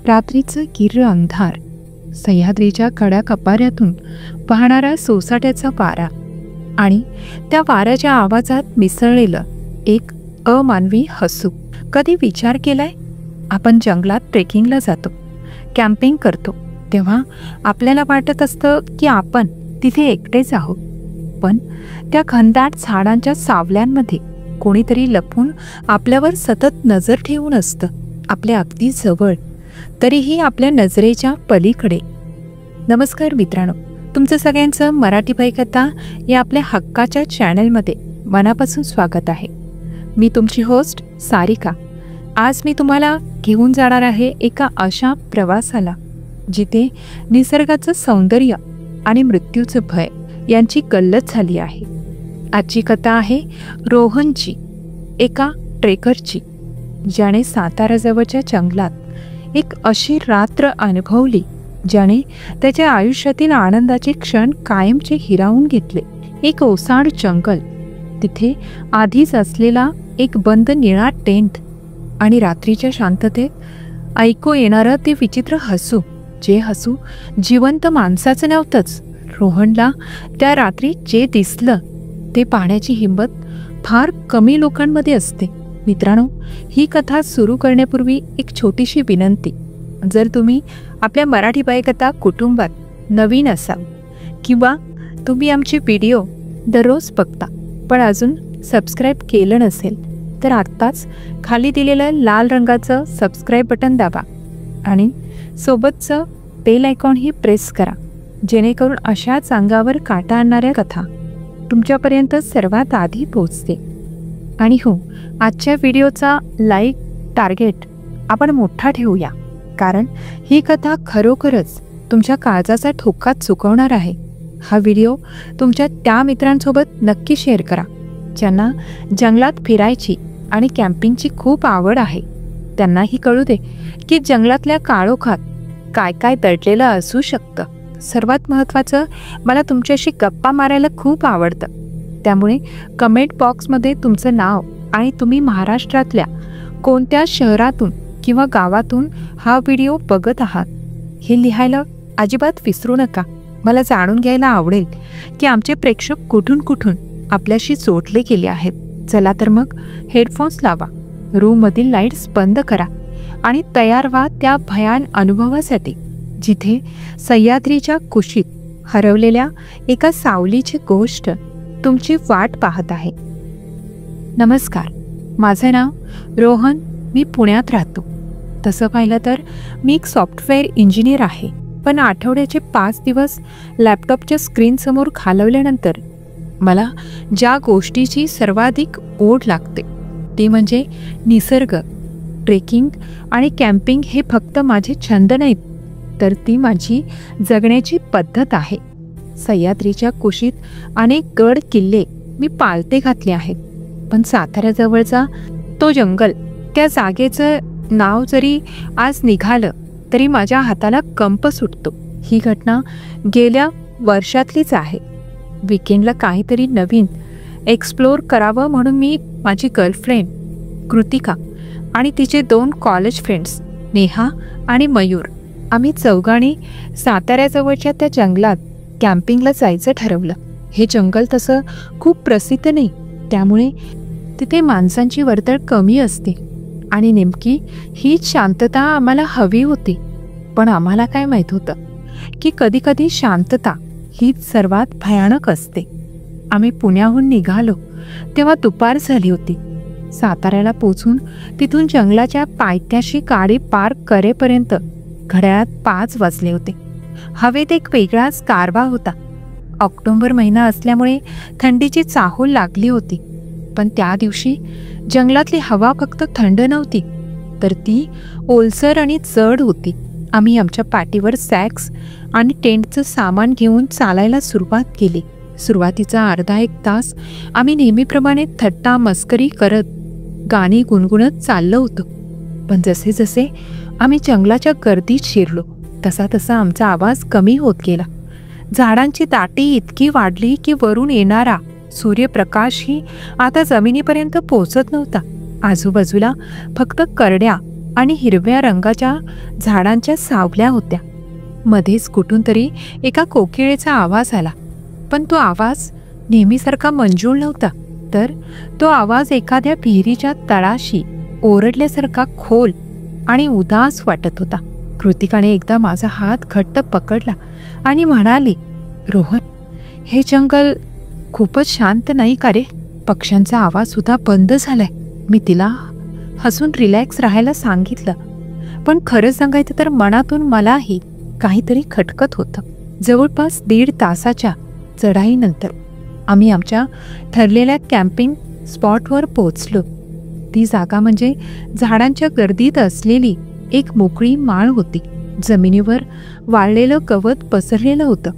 रात्रीचं किर्र अंधार, सह्याद्रीच्या कडा कपाऱ्यातून वाहणारा सोसाट्याचा वारा आणि त्या वाऱ्याच्या आवाजात मिसळलेलं एक अमानवी हसू. कधी विचार केलाय, आपण जंगलात ट्रेकिंगला जातो, कॅम्पिंग करतो, तेव्हा आपल्याला वाटत असतं की आपण तिथे एकटेच आहोत. पण त्या घनदाट झाडांच्या सावल्यांमध्ये कोणीतरी लपून आपल्यावर सतत नजर ठेवून असतं, आपल्या अगदी जवळ, तरीही आपल्या नजरेच्या पलीकडे. नमस्कार मित्रांनो, तुमचं सगळ्यांचं मराठी भयकथा या आपल्या हक्काच्या चॅनलमध्ये मनापासून स्वागत आहे. मी तुमची होस्ट सारिका. आज मी तुम्हाला घेऊन जाणार आहे एका अशा प्रवासाला जिथे निसर्गाचं सौंदर्य आणि मृत्यूचं भय यांची गल्लत झाली आहे. आजची कथा आहे रोहनची, एका ट्रेकरची, ज्याने साताऱ्याजवळच्या जंगलात एक अशी रात्र अनुभवली ज्याने त्याच्या आयुष्यातील आनंदाचे क्षण कायमचे हिरावून घेतले. एक ओसाड जंगल, तिथे आधीच असलेला एक बंद निळा टेंट आणि रात्रीच्या शांततेत ऐकू येणारं ते विचित्र हसू, जे हसू जिवंत माणसाचं नव्हतंच. रोहनला त्या रात्री जे दिसलं ते पाहण्याची हिंमत फार कमी लोकांमध्ये असते. मित्रांनो, ही कथा सुरू करण्यापूर्वी एक छोटीशी विनंती. जर तुम्ही आपल्या मराठी भयकथा कुटुंबात नवीन असाल किंवा तुम्ही आमचे व्हिडिओ दररोज बघता पण अजून सबस्क्राईब केलं नसेल, तर आत्ताच खाली दिलेलं लाल रंगाचं सबस्क्राईब बटन दाबा आणि सोबतचं बेल आयकॉनही प्रेस करा, जेणेकरून अशाच अंगावर काटा आणणाऱ्या कथा तुमच्यापर्यंत सर्वात आधी पोहोचते. आणि हो, आजच्या व्हिडिओचा लाईक टार्गेट आपण मोठा ठेवूया, कारण ही कथा खरोखरच तुमच्या काळजाचा ठोका चुकवणार आहे. हा व्हिडिओ तुमच्या त्या मित्रांसोबत नक्की शेअर करा ज्यांना जंगलात फिरायची आणि कॅम्पिंगची खूप आवड आहे. त्यांनाही कळू दे की जंगलातल्या काळोखात काय काय दडलेलं असू शकतं. सर्वात महत्त्वाचं, मला तुमच्याशी गप्पा मारायला खूप आवडतं, त्यामुळे कमेंट बॉक्समध्ये तुमचं नाव आणि तुम्ही महाराष्ट्रातल्या कोणत्या शहरातून किंवा गावातून हा व्हिडिओ बघत आहात हे लिहायला अजिबात विसरू नका. मला जाणून घ्यायला आवडेल की आमचे प्रेक्षक कुठून कुठून आपल्याशी जोडले गेले आहेत. चला तर मग हेडफोन्स लावा, रूममधील लाईट्स बंद करा आणि तयार व्हा त्या भयान अनुभवासाठी जिथे सह्याद्रीच्या कुशीत हरवलेल्या एका सावलीची गोष्ट तुमची वाट पाहत आहे. नमस्कार, माझं नाव रोहन. मी पुण्यात राहतो. तसं पाहिलं तर मी एक सॉफ्टवेअर इंजिनियर आहे, पण आठवड्याचे 5 दिवस लॅपटॉपच्या स्क्रीनसमोर घालवल्यानंतर मला ज्या गोष्टीची सर्वाधिक ओढ लागते ती म्हणजे निसर्ग. ट्रेकिंग आणि कॅम्पिंग हे फक्त माझे छंद नाहीत, तर ती माझी जगण्याची पद्धत आहे. सह्याद्रीच्या कुशीत अनेक गड किल्ले मी पालथे घातले आहेत, पण साताऱ्याजवळचा तो जंगल, त्या जागेचं नाव जरी आज निघालं तरी माझ्या हाताला कंप सुटतो. ही घटना गेल्या वर्षातलीच आहे. विकेंडला काहीतरी नवीन एक्सप्लोर करावं म्हणून मी, माझी गर्लफ्रेंड कृतिका आणि तिचे 2 कॉलेज फ्रेंड्स नेहा आणि मयूर, आम्ही चौघांनी साताऱ्याजवळच्या त्या जंगलात कॅम्पिंगला जायचं ठरवलं. हे जंगल तसं खूप प्रसिद्ध नाही, त्यामुळे तिथे माणसांची वर्दळ कमी असते आणि नेमकी हीच शांतता आम्हाला हवी होती. पण आम्हाला काय माहीत होतं की कधीकधी शांतता हीच सर्वात भयानक असते. आम्ही पुण्याहून निघालो तेव्हा दुपार झाली होती. साताऱ्याला पोचून तिथून जंगलाच्या पायथ्याशी गाडी पार्क करेपर्यंत घड्याळात 5 वाजले होते. हवेत एक वेगळाच गारवा होता. ऑक्टोबर महिना असल्यामुळे थंडीची चाहूल लागली होती. पण त्या दिवशी जंगलातली हवा फक्त थंड नव्हती, तर ती ओलसर आणि जड होती. आम्ही आमच्या पाठीवर सॅक्स आणि टेंटचं सामान घेऊन चालायला सुरुवात केली. सुरुवातीचा अर्धा 1 तास आम्ही नेहमीप्रमाणे थट्टा मस्करी करत गाणी गुणगुणत चाललो होतो. पण जसे जसे आम्ही जंगलाच्या गर्दीत शिरलो तसा तसा आमचा आवाज कमी होत गेला. झाडांची दाटी इतकी वाढली की वरून येणारा सूर्यप्रकाशही आता जमिनीपर्यंत पोहोचत नव्हता. आजूबाजूला फक्त करड्या आणि हिरव्या रंगाच्या झाडांच्या सावल्या होत्या. मध्येच कुठून तरी एका कोकिळेचा आवाज आला, पण तो आवाज नेहमीसारखा मंजूळ नव्हता, तर तो आवाज एखाद्या विहिरीच्या तळाशी ओरडल्यासारखा खोल आणि उदास वाटत होता. कृतिकाने एकदा माझा हात घट्ट पकडला आणि म्हणाली, रोहन, हे जंगल खूपच शांत नाही का रे? पक्ष्यांचा आवाज सुद्धा बंद झालाय. मी तिला हसून रिलॅक्स राहायला सांगितलं, पण खरं सांगायचं तर मनातून मलाही काहीतरी खटकत होतं. जवळपास 1.5 तासाच्या चढाईनंतर आम्ही आमच्या ठरलेल्या कॅम्पिंग स्पॉटवर पोहोचलो. ती जागा म्हणजे झाडांच्या गर्दीत असलेली एक मोकळी माळ होती. जमिनीवर वाळलेलं गवत पसरलेलं होतं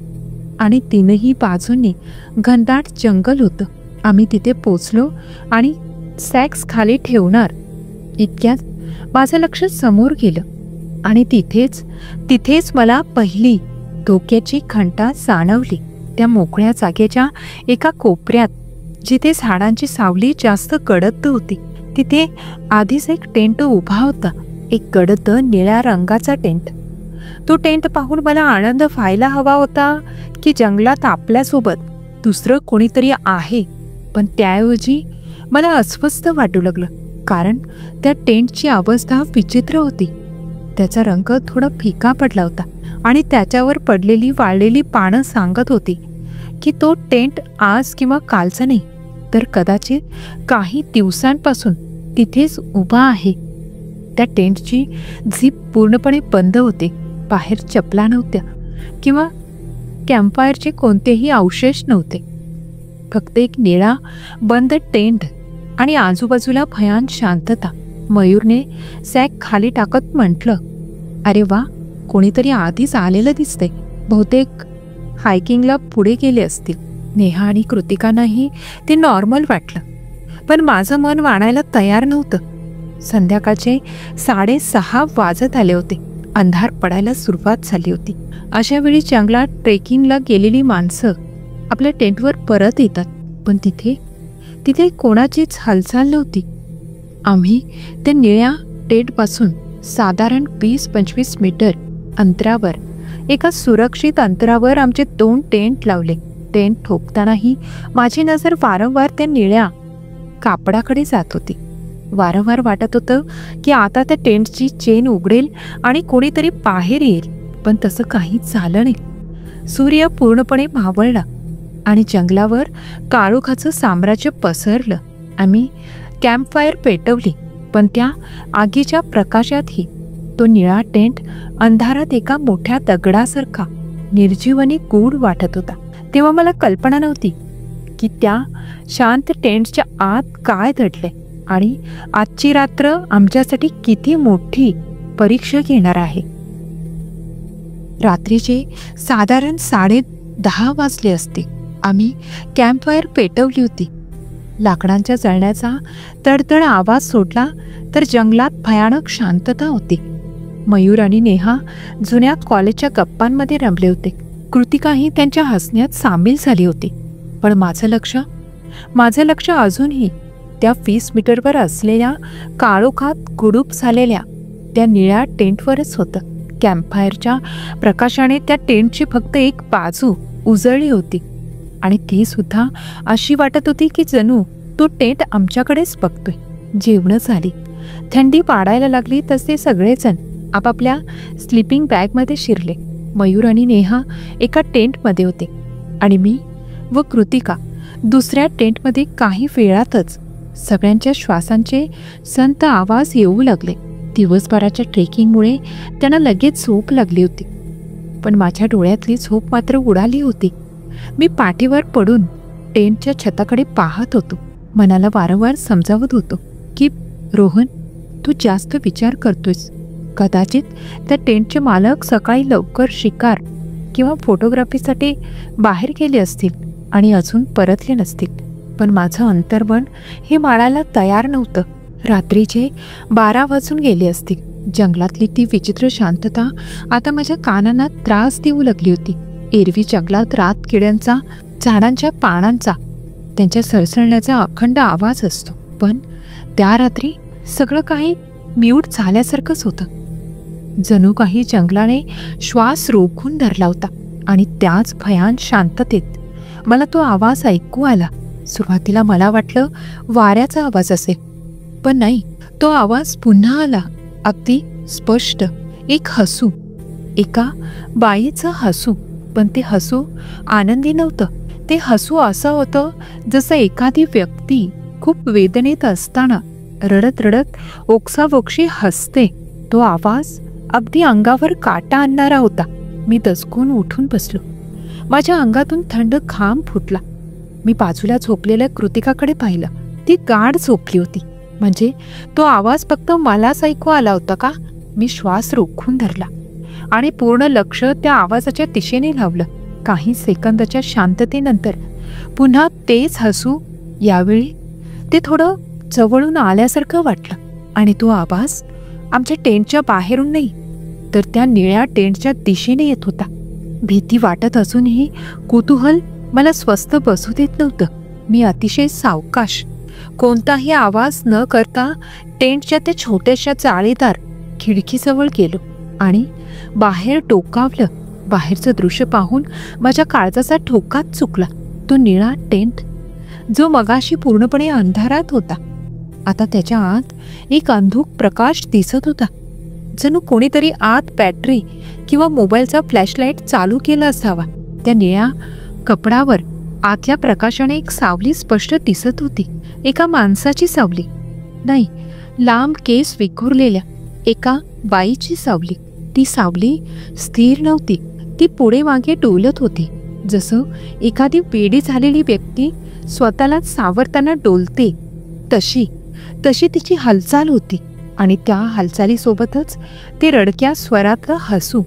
आणि तीनही बाजूंनी घनदाट जंगल होतं. आम्ही तिथे पोचलो आणि सॅक्स खाली ठेवणार इतक्यात माझं लक्ष समोर गेलं आणि तिथेच मला पहिली धोक्याची घंटा जाणवली. त्या मोकळ्या जागेच्या एका कोपऱ्यात, जिथे झाडांची सावली जास्त गडद होती, तिथे आधीच एक टेंट उभा होता. एक गडद निळ्या रंगाचा टेंट. तो टेंट पाहून मला आनंद व्हायला हवा होता की जंगलात आपल्यासोबत दुसरं कोणीतरी आहे, पण त्याऐवजी मला अस्वस्थ वाटू लागलं, कारण त्या टेंटची अवस्था विचित्र होती. त्याचा रंग थोडा फिका पडला होता आणि त्याच्यावर पडलेली वाळलेली पानं सांगत होती की तो टेंट आज किंवा कालचा नाही, तर कदाचित काही दिवसांपासून तिथेच उभा आहे. त्या टेंटची झीप पूर्णपणे बंद होते. बाहेर चपला नव्हत्या किंवा कॅम्पफायरचे कोणतेही अवशेष नव्हते. फक्त एक निळा बंद टेंट आणि आजूबाजूला भयान शांतता. मयूरने सॅक खाली टाकत म्हटलं, अरे वा, कोणीतरी आधीच आलेलं दिसतंय. बहुतेक हायकिंगला पुढे गेले असतील. नेहा आणि कृतिकांनाही ते नॉर्मल वाटलं, पण माझं मन मानायला तयार नव्हतं. संध्याकाळचे 6:30 वाजत आले होते. अंधार पडायला सुरुवात झाली होती. अशा वेळी जंगलात ट्रेकिंगला गेलेली माणसं आपल्या टेंटवर परत येतात, पण तिथे कोणाचीच हालचाल नव्हती. आम्ही त्या निळ्या टेंटपासून साधारण 20-25 मीटर अंतरावर, एका सुरक्षित अंतरावर आमचे 2 टेंट लावले. टेंट ठोकतानाही माझी नजर वारंवार त्या निळ्या कापडाकडे जात होती. वारंवार वाटत होतं की आता त्या टेंटची चेन उघडेल आणि कोणीतरी बाहेर येईल, पण तसं काहीच झालं नाही. सूर्य पूर्णपणे मावळला आणि जंगलावर काळोखाचं साम्राज्य पसरलं. आम्ही कॅम्पफायर पेटवली, पण त्या आगीच्या प्रकाशातही तो निळा टेंट अंधारात एका मोठ्या दगडासारखा निर्जीव आणि गूढ वाटत होता. तेव्हा मला कल्पना नव्हती की त्या शांत टेंटच्या आत काय दडले आणि आजची रात्र आमच्यासाठी किती मोठी परीक्षा घेणार आहे. रात्रीचे साधारण 10:30 वाजले असते. आम्ही कॅम्पफायर पेटवली होती. लाकडांच्या जळण्याचा तडतड आवाज सोडला तर जंगलात भयानक शांतता होती. मयूर आणि नेहा जुन्या कॉलेजच्या गप्पांमध्ये रमले होते. कृतिकाही त्यांच्या हसण्यात सामील झाली होती. पण माझं लक्ष अजूनही त्या 20 मीटरवर असलेल्या काळोखात गुडूप झालेल्या त्या निळ्या टेंटवरच होतं. कॅम्पफायरच्या प्रकाशाने त्या टेंटची फक्त एक बाजू उजळली होती आणि ती सुद्धा अशी वाटत होती की जणू तो टेंट आमच्याकडेच बघतोय. जेवणं झाली, थंडी वाढायला लागली, तसे सगळेजण आपापल्या स्लीपिंग बॅगमध्ये शिरले. मयूर आणि नेहा एका टेंटमध्ये होते आणि मी व कृतिका दुसऱ्या टेंटमध्ये. काही वेळातच सगळ्यांच्या श्वासांचे संत आवाज येऊ लागले. दिवसभराच्या ट्रेकिंगमुळे त्यांना लगेच झोप लागली होती, पण माझ्या डोळ्यातली झोप मात्र उडाली होती. मी पाठीवर पडून टेंटच्या छताकडे पाहत होतो. मनाला वारंवार समजावत होतो की रोहन, तू जास्त विचार करतोयस. कदाचित त्या टेंटचे मालक सकाळी लवकर शिकार किंवा फोटोग्राफीसाठी बाहेर गेले असतील आणि अजून परतले नसतील. पण माझं अंतर्मन हे मानायला तयार नव्हतं. रात्रीचे 12 वाजून गेले असतील. जंगलातली ती विचित्र शांतता आता माझ्या कानांना त्रास देऊ लागली होती. एरवी जंगलात रात किड्यांचा, झाडांच्या पानांचा, त्यांच्या सरसळण्याचा अखंड आवाज असतो, पण त्या रात्री सगळं काही म्यूट झाल्यासारखंच होतं. जणू काही जंगलाने श्वास रोखून धरला होता. आणि त्याच भयान शांततेत मला तो आवाज ऐकू आला. सुरुवातीला मला वाटलं वाऱ्याचा आवाज असेल, पण नाही. तो आवाज पुन्हा आला, अगदी स्पष्ट. एक हसू, एका बाईचं हसू. पण ते हसू आनंदी नव्हतं. ते हसू असं होतं जसं एखादी व्यक्ती खूप वेदनेत असताना रडत रडत ओक्साबोक्शी हसते. तो आवाज अगदी अंगावर काटा आणणारा होता. मी दचकून उठून बसलो. माझ्या अंगातून थंड घाम फुटला. मी बाजूला झोपलेल्या कृतिकाकडे पाहिलं. ती गाढ झोपली होती. म्हणजे तो आवाज फक्त मलाच ऐकू आला होता का? मी श्वास रोखून धरला आणि पूर्ण लक्ष त्या आवाजाच्या दिशेने लावलं. काही सेकंदाच्या शांततेनंतर पुन्हा तेच हसू. यावेळी ते थोडं जवळून आल्यासारखं वाटलं. आणि तो आवाज आमच्या टेंटच्या बाहेरून नाही, तर त्या निळ्या टेंटच्या दिशेने येत होता. भीती वाटत असूनही कुतूहल मला स्वस्थ बसू देत नव्हतं. मी अतिशय सावकाश, कोणताही आवाज न करता टेंटच्या त्या छोट्याशा जाळीदार खिडकीजवळ गेलो आणि बाहेर डोकावलं. बाहेरचं दृश्य पाहून माझ्या काळजाचा ठोकाच चुकला. तो निळा टेंट जो मगाशी पूर्णपणे अंधारात होता, आता त्याच्या आत एक अंधुक प्रकाश दिसत होता. जणू कोणीतरी आत बॅटरी किंवा मोबाईलचा फ्लॅशलाईट चालू केला असावा. त्या निळ्या कपडावर आतल्या प्रकाशाने एक सावली स्पष्ट दिसत होती. एका माणसाची सावली नाही, लांब केस विखुरलेल्या एका बाईची सावली. ती सावली स्थिर नव्हती. ती पुढे मागे डोलत होती, जसं एखादी वेडी झालेली व्यक्ती स्वतःला सावरताना डोलते तशी तिची हालचाल होती. आणि त्या हालचालीसोबतच ते रडक्या स्वरातलं हसू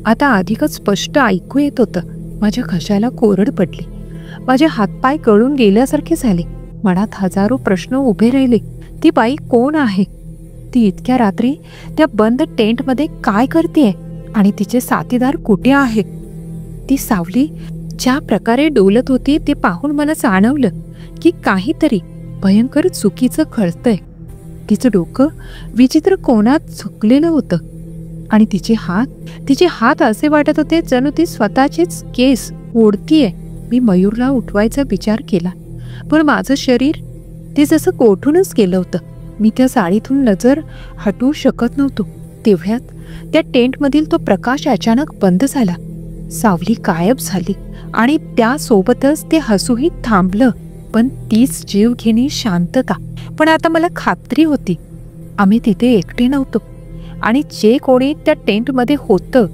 आता अधिकच स्पष्ट ऐकू येत होतं. माझ्या घशाला कोरड पडली. माझे हातपाय गळून गेल्यासारखे झाले. मनात हजारो प्रश्न उभे राहिले. ती बाई कोण आहे? ती इतक्या रात्री त्या बंद टेंटमध्ये काय करतेय? आणि तिचे साथीदार कुठे आहेत? ती सावली ज्या प्रकारे डोलत होती ते पाहून मला जाणवलं की काहीतरी भयंकर चुकीचं घडतंय. तिचं डोकं विचित्र कोणात झुकलेलं होतं आणि तिचे हात असे वाटत होते जणू ती स्वतःचेच केस ओढतीये. मी मयूरला उठवायचा विचार केला, पण माझं शरीर ते जसं कोठूनच गेलं होतं. मी त्या साडीतून नजर हटवू शकत नव्हतो. तेवढ्यात त्या टेंटमधील तो प्रकाश अचानक बंद झाला. सावली गायब झाली आणि त्यासोबतच ते हसूही थांबलं. पण तीच जीवघेणी शांतता. पण आता मला खात्री होती आम्ही तिथे एकटे नव्हतो आणि जे कोणी त्या टेंटमध्ये होतं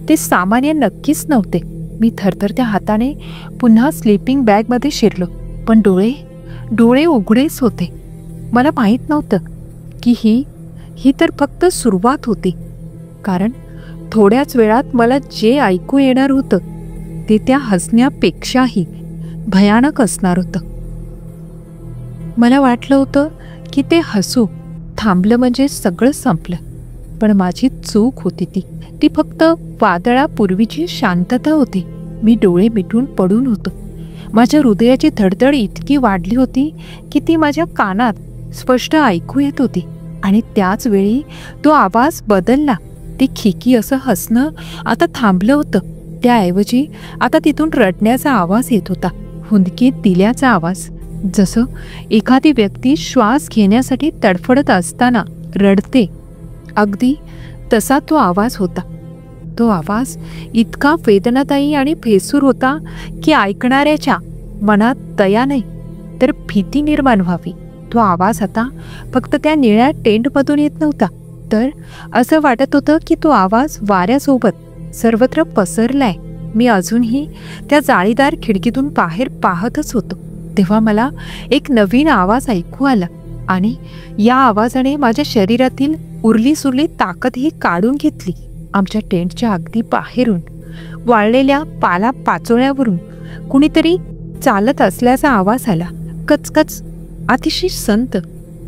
ते सामान्य नक्कीच नव्हते. मी थरथरत्या हाताने पुन्हा स्लीपिंग बॅगमध्ये शिरलो, पण डोळे उघडेच होते. मला माहीत नव्हतं की ही तर फक्त सुरुवात होती, कारण थोड्याच वेळात मला जे ऐकू येणार होतं ते त्या हसण्यापेक्षाही भयानक असणार होतं. मला वाटलं होतं की ते हसू थांबलं म्हणजे सगळं संपलं, पण माझी चूक होती. ती फक्त वादळापूर्वीची शांतता होती. मी डोळे मिटून पडून होतो. माझ्या हृदयाची धडधड इतकी वाढली होती की ती माझ्या कानात स्पष्ट ऐकू येत होती. आणि त्याच वेळी तो आवाज बदलला. ते खिकी असं हसणं आता थांबलं होतं. त्याऐवजी आता तिथून रडण्याचा आवाज येत होता, हुंदकीत दिल्याचा आवाज, जसं एखादी व्यक्ती श्वास घेण्यासाठी तडफडत असताना रडते. अगदी तसा तो आवाज होता. तो आवाज इतका वेदनादायी आणि भेसूर होता की ऐकणाऱ्याच्या मनात दया नाही तर भीती निर्माण व्हावी. तो आवाज आता फक्त त्या निळ्या टेंटमधून येत नव्हता, तर असं वाटत होतं की तो आवाज वाऱ्यासोबत सर्वत्र पसरलाय. मी अजूनही त्या जाळीदार खिडकीतून बाहेर पाहतच होतो. तेव्हा मला एक नवीन आवाज ऐकू आला आणि या आवाजाने माझ्या शरीरातील उरली सुरली ताकदही काढून घेतली. आमच्या टेंटच्या अगदी बाहेरून वाळलेल्या पाला पाचोळ्यावरून कुणीतरी चालत असल्याचा आवाज आला. कचकच, अतिशय संत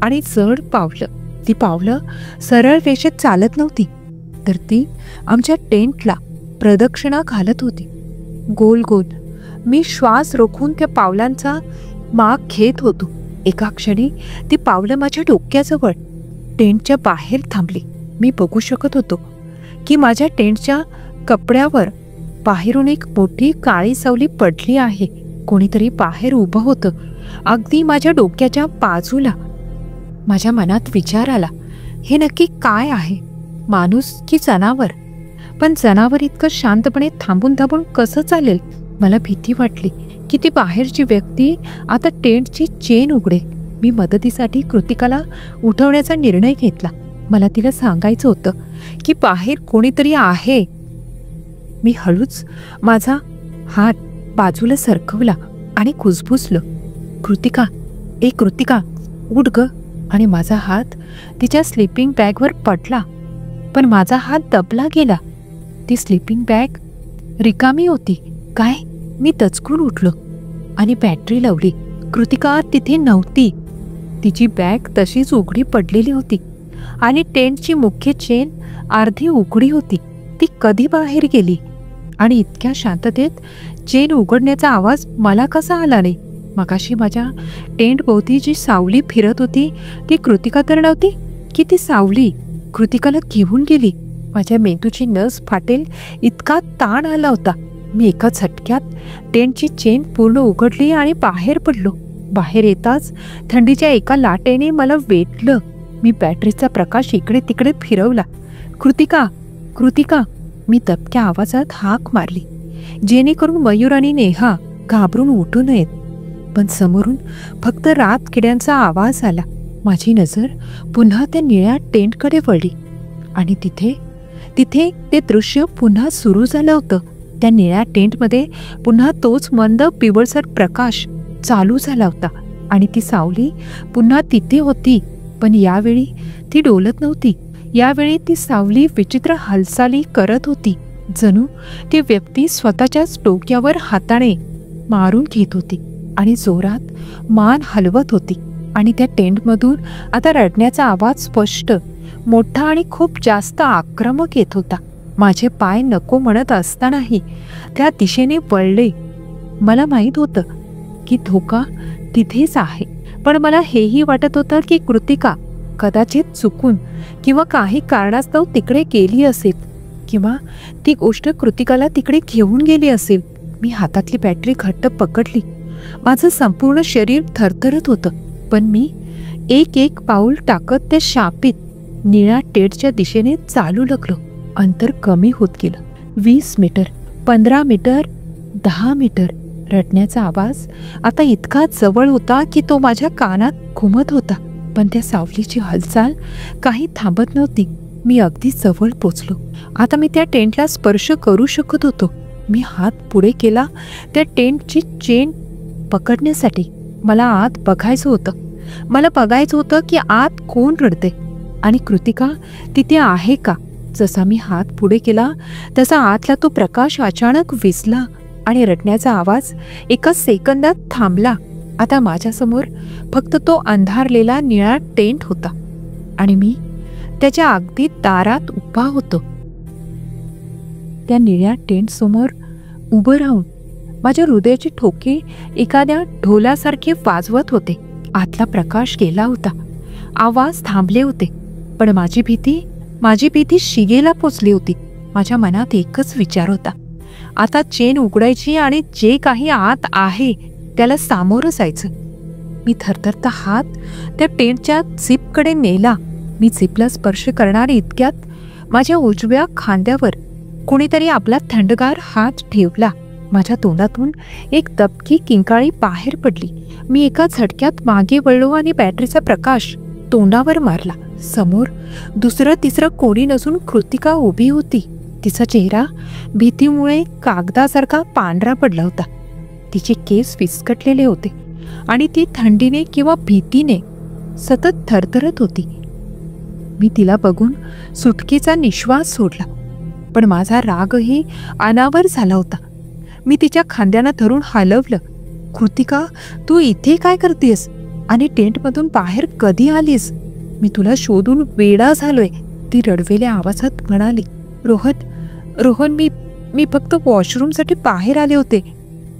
आणि जड पावलं. ती पावलं सरळ रेषेत चालत नव्हती, तर ती आमच्या टेंटला प्रदक्षिणा घालत होती, गोल गोल. मी श्वास रोखून त्या पावलांचा माग घेत होतो. एका क्षणी ती पावलं माझ्या डोक्याजवळ टेंटच्या बाहेर थांबली. मी बघू शकत होतो की माझ्या टेंटच्या कपड्यावर बाहेरून एक मोठी काळी सावली पडली आहे. कोणीतरी बाहेर उभं होतं, अगदी माझ्या डोक्याच्या बाजूला. माझ्या मनात विचार आला, हे नक्की काय आहे, माणूस की जनावर? पण जनावर इतकं शांतपणे थांबून थांबून कसं चालेल? मला भीती वाटली की ती बाहेरची व्यक्ती आता टेंटची चेन उघडेल. मी मदतीसाठी कृतिकाला उठवण्याचा निर्णय घेतला. मला तिला सांगायचं होतं की बाहेर कोणीतरी आहे. मी हळूच माझा हात बाजूला सरकवला आणि कुजबुजलो, कृतिका, कृतिका, उठ ग. आणि माझा हात तिच्या स्लीपिंग बॅगवर पडला, पण माझा हात दबला गेला. ती स्लीपिंग बॅग रिकामी होती. काय? मी दचकून उठलो आणि बॅटरी लावली. कृतिका तिथे नव्हती. तिची बॅग तशीच उघडी पडलेली होती आणि टेंटची मुख्य चेन अर्धी उघडी होती. ती कधी बाहेर गेली? आणि इतक्या शांततेत चेन उघडण्याचा आवाज मला कसा आला नाही? मगाशी माझ्या टेंटभोवती जी सावली फिरत होती ती कृतिका तर नव्हती की ती सावली कृतिकाला घेऊन गेली? माझ्या मेंदूची नस फाटेल इतका ताण आला होता. मी एका झटक्यात टेंटची चेन पूर्ण उघडली आणि बाहेर पडलो. बाहेर येताच थंडीच्या एका लाटेने मला वेढलं. मी बॅटरीचा प्रकाश इकडे तिकडे फिरवला. कृतिका, कृतिका, मी दबक्या आवाजात हाक मारली, जेणेकरून मयूर आणि नेहा घाबरून उठू नयेत. पण समोरून फक्त रात किड्यांचा आवाज आला. माझी नजर पुन्हा त्या निळ्या टेंटकडे वळली आणि तिथे ते दृश्य पुन्हा सुरू झालं होतं. त्या निळ्या टेंटमध्ये पुन्हा तोच मंद पिवळसर प्रकाश चालू झाला होता आणि ती सावली पुन्हा तिथे होती. पण यावेळी ती डोलत नव्हती. यावेळी ती सावली विचित्र हालचाली करत होती, जणू ती व्यक्ती स्वतःच्याच डोक्यावर हाताने मारून घेत होती आणि जोरात मान हलवत होती. आणि त्या टेंटमधून आता रडण्याचा आवाज स्पष्ट, मोठा आणि खूप जास्त आक्रमक येत होता. माझे पाय नको म्हणत असतानाही त्या दिशेने वळले. मला माहीत होतं की धोका तिथेच आहे, पण मला हेही वाटत होतं की कृतिका कदाचित चुकून किंवा काही कारणास्तव तिकडे गेली असेल, किंवा ती गोष्ट कृतिकाला तिकडे घेऊन गेली असेल. मी हातातली बॅटरी घट्ट पकडली. माझं संपूर्ण शरीर थरथरत होतं, पण मी एक पाऊल टाकत त्या शापित निळ्या टेंटच्या दिशेने चालू लागलो. अंतर कमी होत गेलं. 20 मीटर, 15 मीटर, 10 मीटर. रडण्याचा आवाज आता इतका जवळ होता की तो माझ्या कानात घुमत होता. पण त्या सावलीची हालचाल काही थांबत नव्हती. मी अगदी जवळ पोचलो. आता मी त्या टेंटला स्पर्श करू शकत होतो. मी हात पुढे केला त्या टेंटची चेन पकडण्यासाठी. मला आत बघायचं होतं. मला बघायचं होतं की आत कोण रडते आणि कृतिका तिथे आहे का. जसा मी हात पुढे केला तसा आतला तो प्रकाश अचानक विझला आणि रडण्याचा आवाज एका सेकंदात थांबला. आता माझ्यासमोर फक्त तो अंधारलेला निळा टेंट होता आणि मी त्याच्या अगदी दारात उभा होतो. त्या निळ्या टेंट समोर उभं राहून माझ्या हृदयाचे ठोके एखाद्या ढोलासारखे वाजवत होते. आतला प्रकाश गेला होता, आवाज थांबले होते, पण माझी भीती शिगेला पोचली होती. माझ्या मनात एकच विचार होता, आता चेन उघडायची आणि जे काही आत आहे त्याला सामोरं जायचं. मी थरथरता हात त्या टेंटच्या झिपकडे नेला. मी झिपला स्पर्श करणार इतक्यात माझ्या उजव्या खांद्यावर कोणीतरी आपला थंडगार हात ठेवला. माझ्या तोंडातून एक दबकी किंकाळी बाहेर पडली. मी एका झटक्यात मागे वळलो आणि बॅटरीचा प्रकाश तोंडावर मारला. समोर दुसरं तिसरं कोणी नसून कृतिका उभी होती. तिचा चेहरा भीतीमुळे कागदासारखा पांढरा पडला होता. तिचे केस विस्कटलेले होते आणि ती थंडीने किंवा भीतीने सतत थरथरत होती. मी तिला बघून सुटकेचा निश्वास सोडला, पण माझा रागही अनावर झाला होता. मी तिच्या खांद्यानं धरून हलवलं. कृतिका, तू इथे काय करतेस आणि टेंटमधून बाहेर कधी आलीस? मी तुला शोधून वेडा झालोय, ती रडवेल्या आवाजात म्हणाली. रोहन, मी फक्त वॉशरूमसाठी बाहेर आले होते.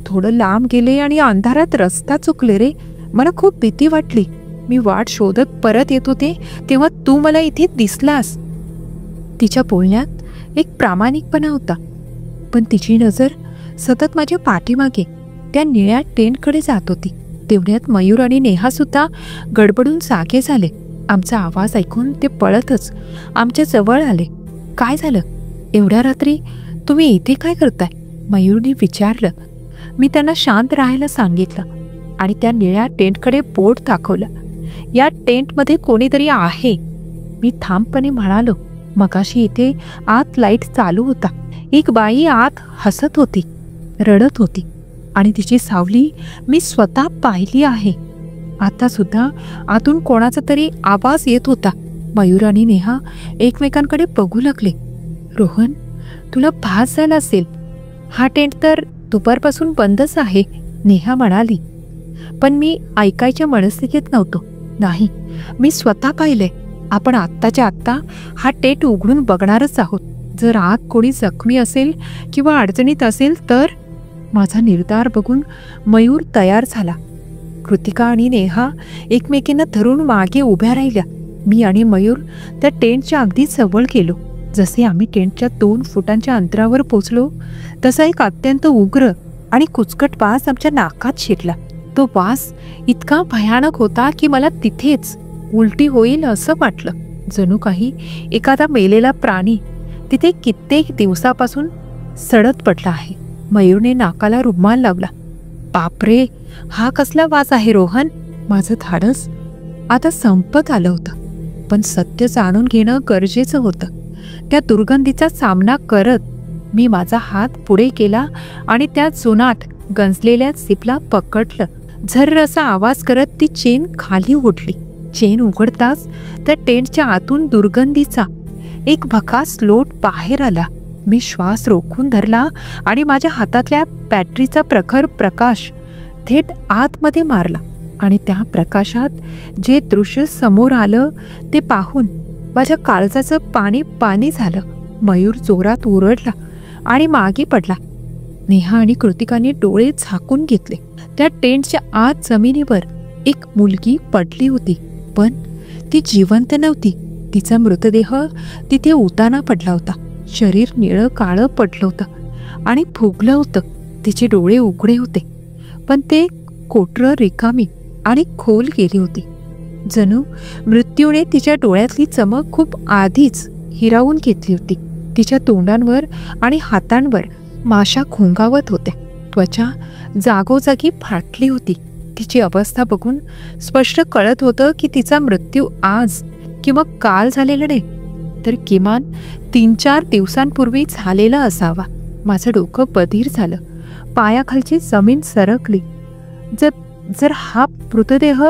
थोडं लांब गेले आणि अंधारात रस्ता चुकले रे. मला खूप भीती वाटली. मी वाट शोधत परत येत होते तेव्हा तू मला इथे दिसलास. तिच्या बोलण्यात एक प्रामाणिकपणा होता, पण तिची नजर सतत माझ्या पाठीमागे त्या निळ्या टेंटकडे जात होती. तेवढ्यात मयूर आणि नेहा सुद्धा गडबडून जागे झाले. आमचा आवाज ऐकून ते पळतच आमच्या जवळ आले. काय झालं? एवढ्या रात्री तुम्ही इथे काय करताय? मयूरने विचारलं. मी त्यांना शांत राहायला सांगितलं आणि त्या निळ्या टेंटकडे बोट दाखवलं. या टेंटमध्ये कोणीतरी आहे, मी ठामपणे म्हणालो. मगाशी इथे आत लाईट चालू होता. एक बाई आत हसत होती, रडत होती आणि तिची सावली मी स्वतः पाहिली आहे. आता सुद्धा आतून कोणाचा तरी आवाज येत होता. मयूर आणि नेहा एकमेकांकडे बघू लागले. रोहन, तुला भास झाला असेल, हा टेंट तर दुपारपासून बंदच आहे, नेहा म्हणाली. पण मी ऐकायच्या मनस्थितीत नव्हतो. नाही, मी स्वतः पाहिलंय. आपण आत्ताच्या आत्ता हा टेंट उघडून बघणारच आहोत. जर आत कोणी जखमी असेल किंवा अडचणीत असेल तर. माझा निर्धार बघून मयूर तयार झाला. कृतिका आणि नेहा एकमेकींना धरून मागे उभ्या राहिल्या. मी आणि मयूर त्या टेंटच्या अगदी जवळ गेलो. जसे आम्ही टेंटच्या 2 फुटांच्या अंतरावर पोचलो तसा एक अत्यंत उग्र आणि कुचकट वास आमच्या नाकात शिरला. तो वास इतका भयानक होता की मला तिथेच उलटी होईल असं वाटलं. जणू काही एखादा मेलेला प्राणी तिथे कित्येक दिवसापासून सडत पडला आहे. मयूरने नाकाला रुमाल लावला. बापरे, हा कसला वास आहे रोहन? माझं धाडस आता संपत आलं होतं, पण सत्य जाणून घेणं गरजेचं होतं. त्या दुर्गंधीचा सामना करत मी माझा हात पुढे केला आणि त्या जुनाट गंजलेल्या झिपला पकडलं. झर्र असा आवाज करत ती चेन खाली ओढली. चेन उघडताच त्या टेंटच्या आतून दुर्गंधीचा एक भकास लोट बाहेर आला. मी श्वास रोखून धरला आणि माझ्या हातातल्या बॅटरीचा प्रखर प्रकाश थेट आतमध्ये मारला आणि त्या प्रकाशात जे दृश्य समोर आलं ते पाहून माझ्या काळजाचं पाणी पाणी झालं. मयूर जोरात ओरडला आणि मागे पडला. नेहा आणि कृतिकाने डोळे झाकून घेतले. त्या टेंटच्या आत जमिनीवर एक मुलगी पडली होती, पण ती जिवंत नव्हती. तिचा मृतदेह तिथे उताना पडला होता. शरीर निळं काळं पडलं होतं आणि फुगलं होतं. तिचे डोळे उघडे होते, पण ते कोटरं रिकामी आणि खोल गेली होती. जणू मृत्यूने तिच्या डोळ्यातली चमक खूप आधीच हिरावून घेतली होती. तिच्या तोंडांवर आणि हातांवर माशा घोंगावत होत्या. त्वचा जागोजागी फाटली होती. तिची अवस्था बघून स्पष्ट कळत होतं की तिचा मृत्यू आज किंवा काल झालेला नाही, तर किमान 3-4 दिवसांपूर्वी झालेला असावा. माझं डोकं बधीर झालं. पायाखालची जमीन सरकली. जर हा मृतदेह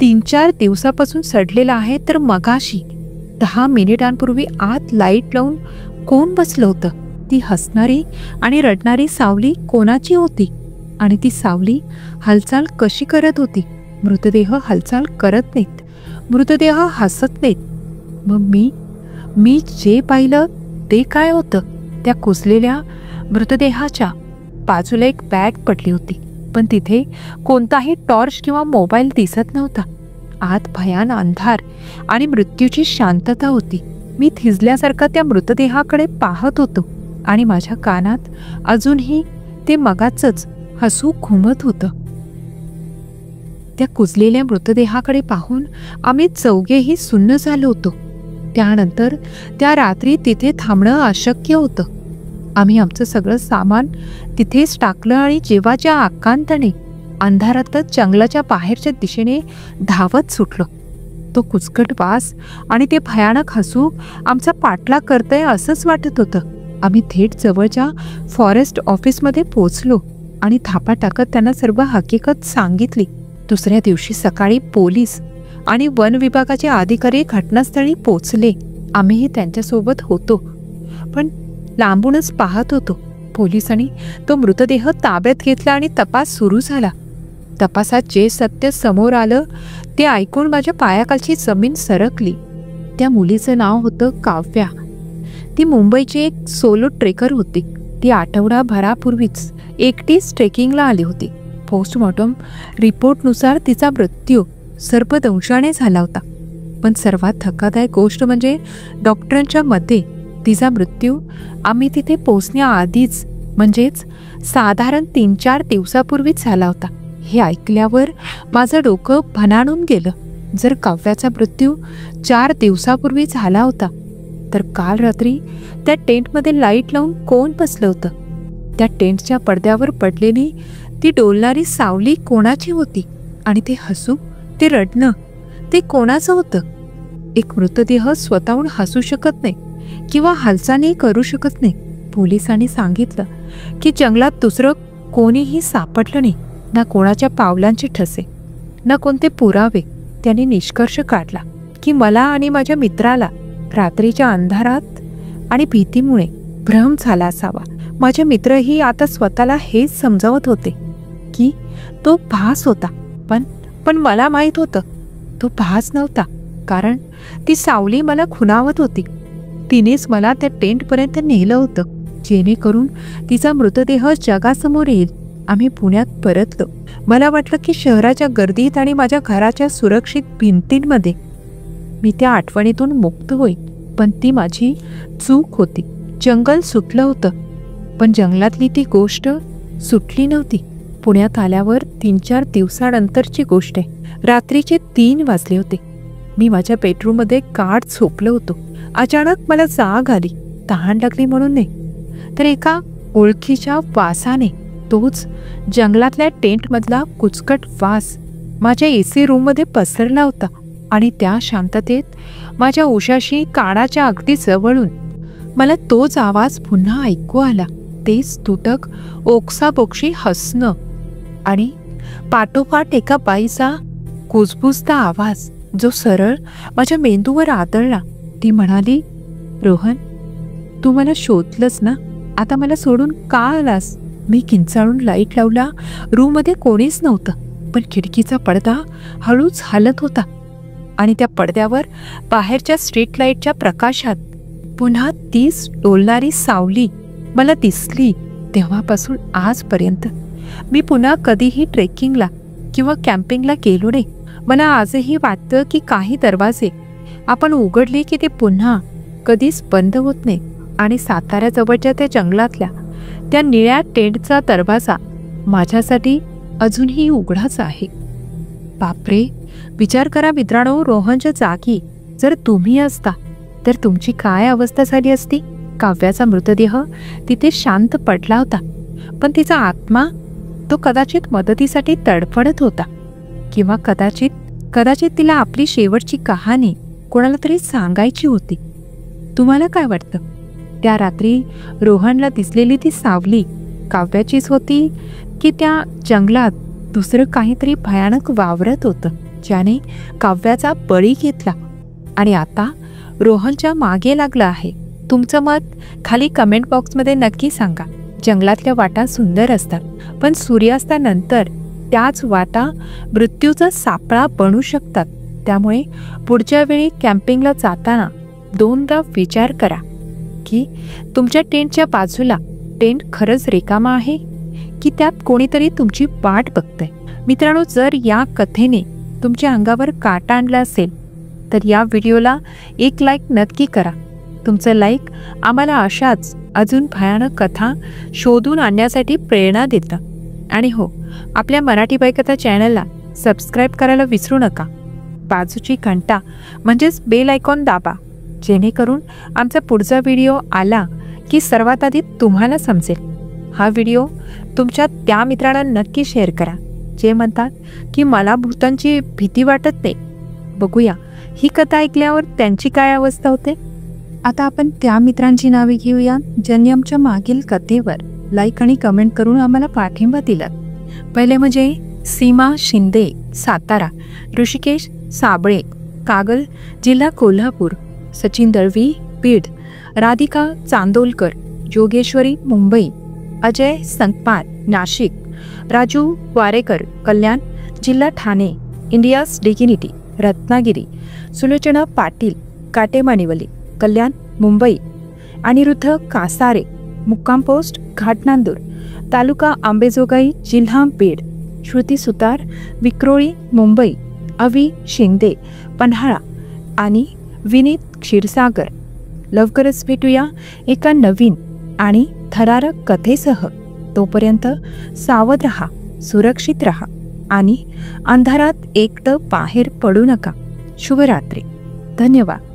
3-4 दिवसापासून सडलेला आहे, तर मगाशी 10 मिनिटांपूर्वी आत लाईट लावून कोण बसलं होतं? ती हसणारी आणि रडणारी सावली कोणाची होती? आणि ती सावली हालचाल कशी करत होती? मृतदेह हालचाल करत नाहीत, मृतदेह हसत नाहीत. मग मी जे पाहिलं ते काय होतं? त्या कुजलेल्या मृतदेहाच्या बाजूला एक बॅग पडली होती, पण तिथे कोणताही टॉर्च किंवा मोबाईल दिसत नव्हता. आत भयान अंधार आणि मृत्यूची शांतता होती. मी थिजल्यासारखा त्या मृतदेहाकडे पाहत होतो आणि माझ्या कानात अजूनही ते मगाचच हसू घुमत होतं. त्या कुजलेल्या मृतदेहाकडे पाहून आम्ही चौघेही सुन्न झालो होतो. त्यानंतर त्या रात्री तिथे थांबणं अशक्य होतं. आम्ही आमचं सगळं सामान तिथेच टाकलं आणि जीवाच्या आकांताने अंधारातच जंगलाच्या बाहेरच्या दिशेने धावत सुटलो. तो कुचकट वास आणि ते भयानक हसू आमचा पाठलाग करतंय असंच वाटत होतं. आम्ही थेट जवळच्या फॉरेस्ट ऑफिसमध्ये पोचलो आणि थापा टाकत त्यांना सर्व हकीकत सांगितली. दुसऱ्या दिवशी सकाळी पोलीस आणि वन विभागाचे अधिकारी घटनास्थळी पोचले. आम्हीही त्यांच्यासोबत होतो, पण लांबूनच पाहत होतो. पोलिसांनी तो मृतदेह ताब्यात घेतला आणि तपास सुरू झाला. तपासात जे सत्य समोर आलं ते ऐकून माझ्या पायाखालची जमीन सरकली. त्या मुलीचं नाव होतं काव्या. ती मुंबईची एक सोलो ट्रेकर होती. ती आठवडाभरापूर्वीच एकटीच ट्रेकिंगला आली होती. पोस्टमॉर्टम रिपोर्टनुसार तिचा मृत्यू सर्पदंशाने झाला होता. पण सर्वात धक्कादायक गोष्ट म्हणजे डॉक्टरांच्या मते तिचा मृत्यू आम्ही तिथे पोहोचण्याआधीच म्हणजेच साधारण 3-4 दिवसापूर्वीच झाला होता. हे ऐकल्यावर माझं डोकं भणाणून गेलं. जर काव्याचा मृत्यू 4 दिवसापूर्वी झाला होता तर काल रात्री त्या टेंटमध्ये लाईट लावून कोण बसलं होतं? त्या टेंटच्या पडद्यावर पडलेली ती डोलणारी सावली कोणाची होती? आणि ते हसू, ते रडणं, ते कोणाचं होतं? एक मृतदेह स्वतःहून हसू शकत नाही किंवा हालचालही करू शकत नाही. पोलिसांनी सांगितलं की जंगलात दुसरं कोणीही सापडलं नाही, ना कोणाच्या पावलांचे ठसे, ना कोणते पुरावे. त्यांनी निष्कर्ष काढला की मला आणि माझ्या मित्राला रात्रीच्या अंधारात आणि भीतीमुळे भ्रम झाला असावा. माझे मित्रही आता स्वतःला हेच समजावत होते की तो भास होता. पण मला माहीत होतं तो भास नव्हता, कारण ती सावली मला खुणावत होती. तिनेच मला त्या टेंटपर्यंत नेलं होतं, जेणेकरून तिचा मृतदेह जगासमोर येईल. आम्ही पुण्यात परतलो. मला वाटलं की शहराच्या गर्दीत आणि माझ्या घराच्या सुरक्षित भिंतींमध्ये मी त्या आठवणीतून मुक्त होईल. पण ती माझी चूक होती. जंगल सुटलं होतं, पण जंगलातली ती गोष्ट सुटली नव्हती. पुण्यात आल्यावर 3-4 दिवसानंतरची गोष्ट आहे. रात्रीचे 3 वाजले होते. मी माझ्या बेडरूममध्ये गाढ झोपलो होतो. अचानक मला जाग आली. तहान लागली म्हणून नाही, तर एका ओळखीच्या वासाने, तोच जंगलातल्या टेंटमधला कुचकट वास माझ्या AC रूममध्ये पसरला होता. आणि त्या शांततेत माझ्या उशाशी कानाच्या अगदी जवळून मला तोच आवाज पुन्हा ऐकू आला. तेच तुटक ओक्साबोक्षी हसणं आणि पाठोपाठ एका बाईचा कुजबुजता आवाज, जो सरळ माझ्या मेंदूवर आदळला. ती म्हणाली, रोहन, तू मला शोधलंस ना, आता मला सोडून का आलास? मी किंचाळून लाईट लावला. रूममध्ये कोणीच नव्हतं, पण खिडकीचा पडदा हळूच हालत होता आणि त्या पडद्यावर बाहेरच्या स्ट्रीट लाईटच्या प्रकाशात पुन्हा तीच डोलणारी सावली मला दिसली. तेव्हापासून आजपर्यंत मी पुन्हा कधीही ट्रेकिंगला किंवा कॅम्पिंगला गेलो नाही. मला आजही वाटतं की काही दरवाजे आपण उघडले की ते पुन्हा कधीच बंद होत नाही. आणि साताऱ्याजवळच्या त्या जंगलातल्या त्या निळ्या टेंटचा दरवाजा माझ्यासाठी अजूनही उघडाच आहे. बापरे, विचार करा मित्रांनो, रोहनच्या जागी जर तुम्ही असता तर तुमची काय अवस्था झाली असती? काव्याचा मृतदेह तिथे शांत पडला होता, पण तिचा आत्मा तो कदाचित मदतीसाठी तडफडत होता. किंवा कदाचित तिला आपली शेवटची कहाणी कोणाला तरी सांगायची होती. तुम्हाला काय वाटतं? त्या रात्री रोहनला दिसलेली ती सावली काव्याचीच होती की त्या जंगलात दुसरं काहीतरी भयानक वावरत होतं, ज्याने काव्याचा बळी घेतला आणि आता रोहनच्या मागे लागला आहे? तुमचं मत खाली कमेंट बॉक्समध्ये नक्की सांगा. जंगलातल्या वाटा सुंदर असतात, पण सूर्यास्तानंतर त्याच वाटा मृत्यूचा सापळा बनू शकतात. त्यामुळे पुढच्या वेळी कॅम्पिंगला जाताना 2दा विचार करा की तुमच्या टेंटच्या बाजूला टेंट खरंच रिकामा आहे की त्यात कोणीतरी तुमची वाट बघतंय. मित्रांनो, जर या कथेने तुमच्या अंगावर काटा आणला असेल तर या व्हिडिओला एक लाईक नक्की करा. तुमचं लाईक आम्हाला अशाच अजून भयानक कथा शोधून आणण्यासाठी प्रेरणा देतं. आणि हो, आपल्या मराठी बायकथा चॅनलला सबस्क्राईब करायला विसरू नका. बाजूची घंटा म्हणजेच बेल आयकॉन दाबा, जेणेकरून आमचा पुढचा व्हिडिओ आला की सर्वात आधी तुम्हाला समजेल. हा व्हिडिओ तुमच्या त्या मित्रांना नक्की शेअर करा जे म्हणतात की मला भूतांची भीती वाटत नाही. बघूया ही कथा ऐकल्यावर त्यांची काय अवस्था होते. आता आपण त्या मित्रांची नावे घेऊया ज्यांनी आमच्या मागील कथेवर लाईक आणि कमेंट करून आम्हाला पाठिंबा दिला. पहिले म्हणजे सीमा शिंदे, सातारा, ऋषिकेश साबळे, कागल, जिल्हा कोल्हापूर, सचिन दळवी, बीड, राधिका चांदोलकर, योगेश्वरी, मुंबई, अजय संकपाल, नाशिक, राजू वारेकर, कल्याण, जिल्हा ठाणे, इंडियाज डिग्निटी, रत्नागिरी, सुलोचना पाटील, काटेमानिवली, कल्याण, मुंबई, अनिरुद्ध कासारे, मुक्काम पोस्ट घाटनांदूर, तालुका आंबेजोगाई, जिल्हा बीड, श्रुती सुतार, विक्रोळी, मुंबई, अवी शिंदे पन्हाळा आणि विनीत क्षीरसागर. लवकरच भेटूया एका नवीन आणि थरारक कथेसह. तोपर्यंत सावध रहा, सुरक्षित रहा आणि अंधारात एकटं बाहेर पडू नका. शुभरात्री. धन्यवाद.